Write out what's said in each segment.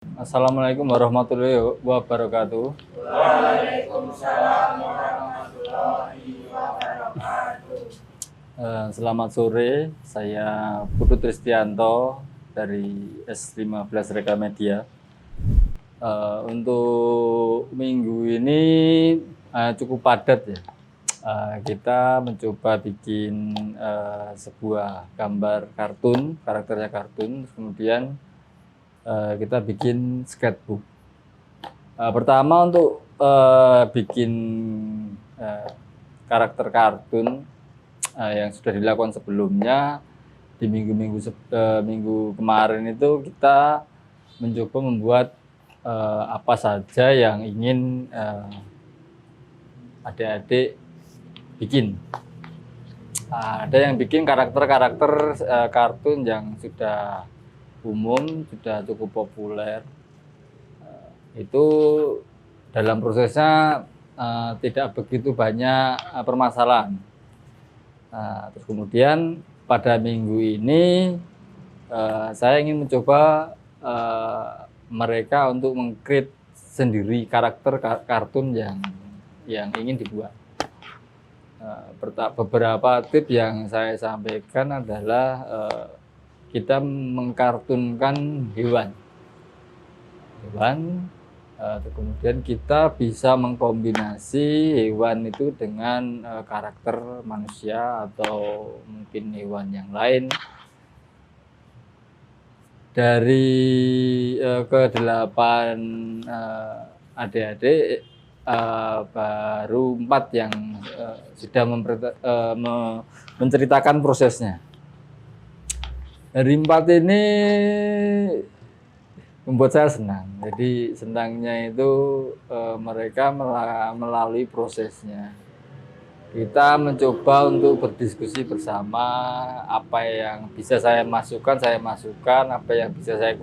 Assalamualaikum warahmatullahi wabarakatuh. Waalaikumsalam warahmatullahi wabarakatuh. Selamat sore, saya Putu Tristianto dari S15 Reka Media. Untuk minggu ini cukup padat ya. Kita mencoba bikin sebuah gambar kartun, karakternya kartun, kemudian kita bikin sketchbook. Pertama untuk bikin karakter kartun yang sudah dilakukan sebelumnya di minggu kemarin itu kita mencoba membuat apa saja yang ingin adik-adik bikin. Ada yang bikin karakter-karakter kartun yang sudah umum, sudah cukup populer. Itu dalam prosesnya tidak begitu banyak permasalahan. Terus kemudian pada minggu ini saya ingin mencoba mereka untuk meng-create sendiri karakter kartun yang ingin dibuat. Beberapa tips yang saya sampaikan adalah kita mengkartunkan hewan. Kemudian kita bisa mengkombinasi hewan itu dengan karakter manusia atau mungkin hewan yang lain. Dari ke-8 adik-adik baru 4 yang sudah menceritakan prosesnya. Dari 4 ini membuat saya senang. Jadi senangnya itu mereka melalui prosesnya. Kita mencoba untuk berdiskusi bersama, apa yang bisa saya masukkan, apa yang bisa saya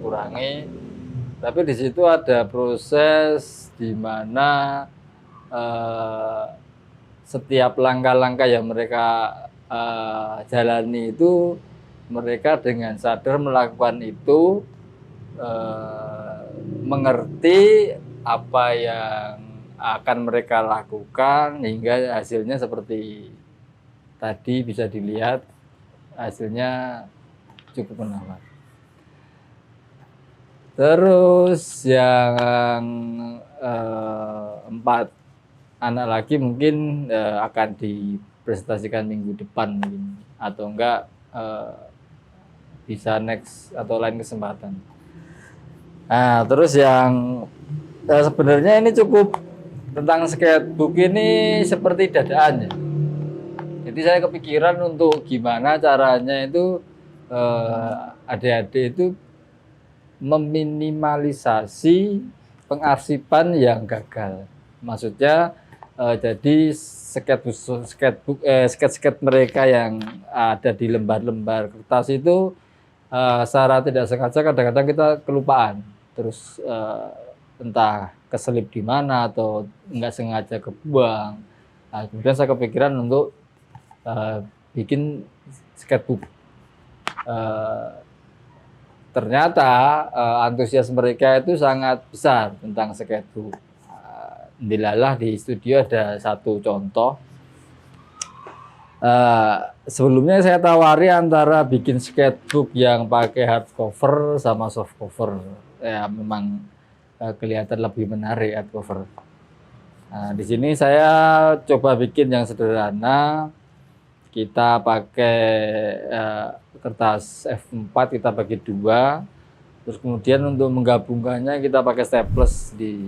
kurangi. Tapi di situ ada proses di mana setiap langkah-langkah yang mereka jalani itu mereka dengan sadar melakukan itu, mengerti apa yang akan mereka lakukan hingga hasilnya seperti tadi bisa dilihat, hasilnya cukup menawan. Terus yang 4 anak lagi mungkin akan dipresentasikan minggu depan mungkin, atau enggak bisa next atau lain kesempatan. Terus yang sebenarnya ini cukup tentang sketchbook ini seperti dadaan ya. Jadi saya kepikiran untuk gimana caranya itu adik-adik itu meminimalisasi pengarsipan yang gagal. Maksudnya jadi sketch mereka yang ada di lembar-lembar kertas itu secara tidak sengaja kadang-kadang kita kelupaan. Terus entah keselip di mana atau nggak sengaja kebuang. Kemudian saya kepikiran untuk bikin sketchbook. Ternyata antusias mereka itu sangat besar tentang sketchbook. Alhamdulillah di studio ada satu contoh. Sebelumnya saya tawari antara bikin sketchbook yang pakai hardcover sama softcover. Ya memang kelihatan lebih menarik hardcover. Di sini saya coba bikin yang sederhana. Kita pakai kertas F4, kita bagi 2. Terus kemudian untuk menggabungkannya kita pakai staples di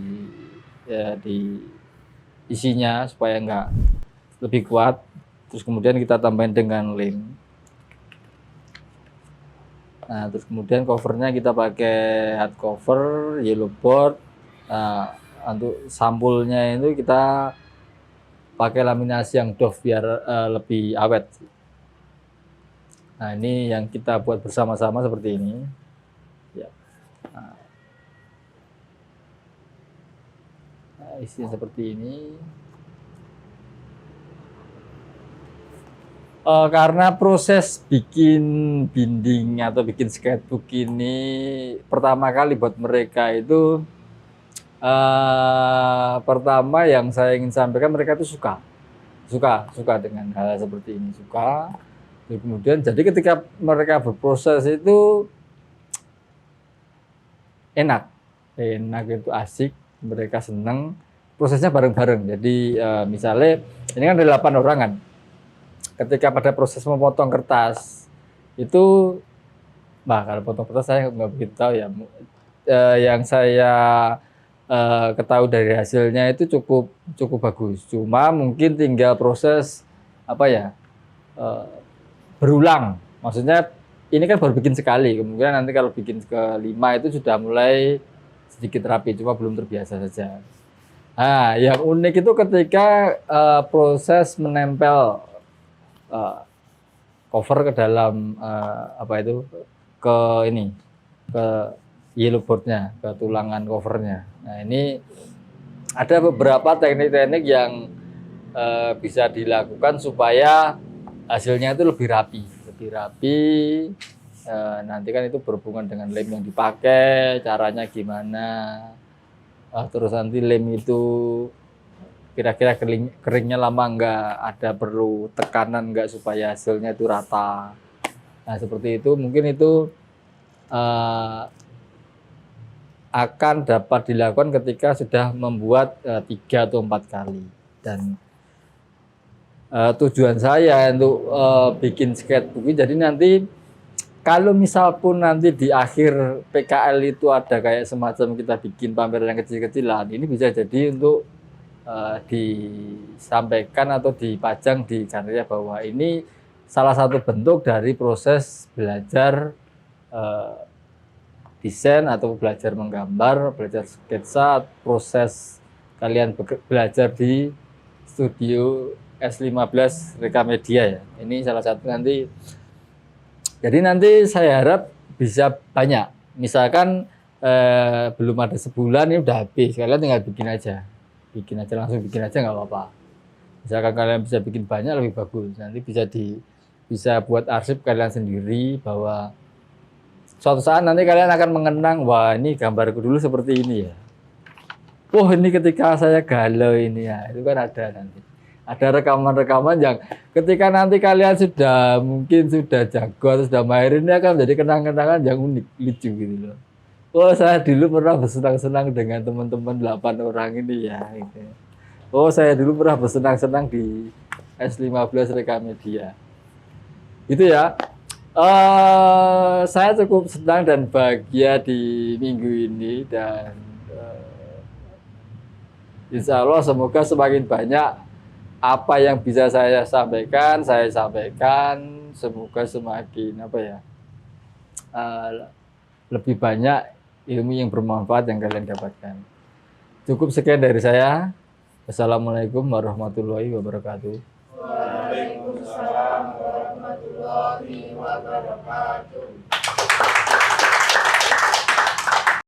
isinya supaya enggak lebih kuat. Terus kemudian kita tambahin dengan lem. Terus kemudian covernya kita pakai hardcover, yellow board. Untuk sampulnya itu kita pakai laminasi yang doff biar lebih awet. Ini yang kita buat bersama-sama seperti ini. Ya. Isinya seperti ini. Karena proses bikin binding atau bikin sketchbook ini pertama kali buat mereka itu pertama yang saya ingin sampaikan, mereka itu suka dengan hal seperti ini, suka. Kemudian jadi ketika mereka berproses itu enak itu asik, mereka senang, prosesnya bareng-bareng. Jadi misalnya ini kan ada 8 orang kan. Ketika pada proses memotong kertas itu, kalau potong kertas saya nggak begitu tahu ya. Yang saya ketahui dari hasilnya itu cukup bagus. Cuma mungkin tinggal proses berulang. Maksudnya ini kan baru bikin sekali, kemudian nanti kalau bikin ke-5 itu sudah mulai sedikit rapi, cuma belum terbiasa saja. Nah, yang unik itu ketika proses menempel cover ke dalam ke yellow boardnya, ke tulangan covernya. Nah, ini ada beberapa teknik-teknik yang bisa dilakukan supaya hasilnya itu lebih rapi. Nanti kan itu berhubungan dengan lem yang dipakai, caranya gimana. Terus nanti lem itu kira-kira keringnya lama enggak, ada perlu tekanan enggak supaya hasilnya itu rata. Nah, seperti itu mungkin itu akan dapat dilakukan ketika sudah membuat 3 atau 4 kali. Dan tujuan saya untuk bikin sketchbook ini, jadi nanti kalau misal pun nanti di akhir PKL itu ada kayak semacam kita bikin pameran yang kecil-kecilan, ini bisa jadi untuk disampaikan atau dipajang di galeri bahwa ini salah satu bentuk dari proses belajar desain atau belajar menggambar, belajar sketsa, proses kalian belajar di studio S15 Rekamedia ya. Ini salah satu nanti. Jadi nanti saya harap bisa banyak. Misalkan belum ada sebulan ini udah habis, kalian tinggal langsung bikin aja nggak apa-apa. Misalkan kalian bisa bikin banyak lebih bagus. Nanti bisa buat arsip kalian sendiri bahwa suatu saat nanti kalian akan mengenang, wah ini gambarku dulu seperti ini ya. Oh ini ketika saya galau ini ya, itu kan ada nanti. Ada rekaman-rekaman yang ketika nanti kalian mungkin sudah jago atau sudah mahir, ini akan menjadi kenang-kenangan yang unik, lucu gitu loh. Oh saya dulu pernah bersenang-senang dengan teman-teman 8 orang ini ya. Gitu. Oh saya dulu pernah bersenang-senang di S15 Rekamedia. Gitu ya. Saya cukup senang dan bahagia di minggu ini, dan insya Allah semoga semakin banyak apa yang bisa saya sampaikan. Semoga semakin lebih banyak ilmu yang bermanfaat yang kalian dapatkan. Cukup sekian dari saya. Wassalamualaikum warahmatullahi wabarakatuh. Waalaikumsalam warahmatullahi wabarakatuh.